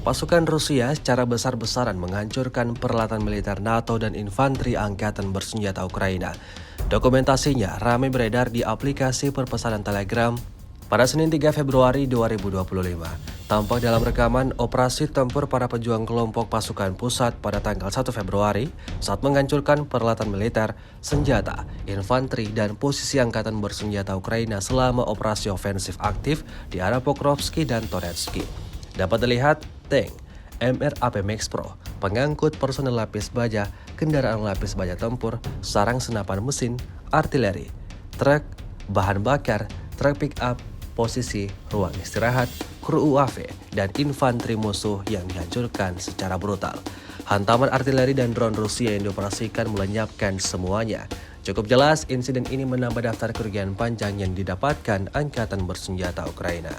Pasukan Rusia secara besar-besaran menghancurkan peralatan militer NATO dan infanteri angkatan bersenjata Ukraina. Dokumentasinya ramai beredar di aplikasi perpesanan Telegram pada Senin 3 Februari 2025. Tampak dalam rekaman operasi tempur para pejuang kelompok pasukan pusat pada tanggal 1 Februari saat menghancurkan peralatan militer, senjata, infanteri, dan posisi angkatan bersenjata Ukraina selama operasi ofensif aktif di arah Pokrovsky dan Tonetsk. Dapat dilihat tank, MRAP Max Pro, pengangkut personel lapis baja, kendaraan lapis baja tempur, sarang senapan mesin, artileri, truk, bahan bakar, truk pick-up, posisi, ruang istirahat, kru UAV, dan infanteri musuh yang dihancurkan secara brutal. Hantaman artileri dan drone Rusia yang dioperasikan melenyapkan semuanya. Cukup jelas, insiden ini menambah daftar kerugian panjang yang didapatkan angkatan bersenjata Ukraina.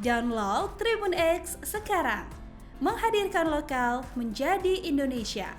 Download Tribun X sekarang. Menghadirkan lokal menjadi Indonesia.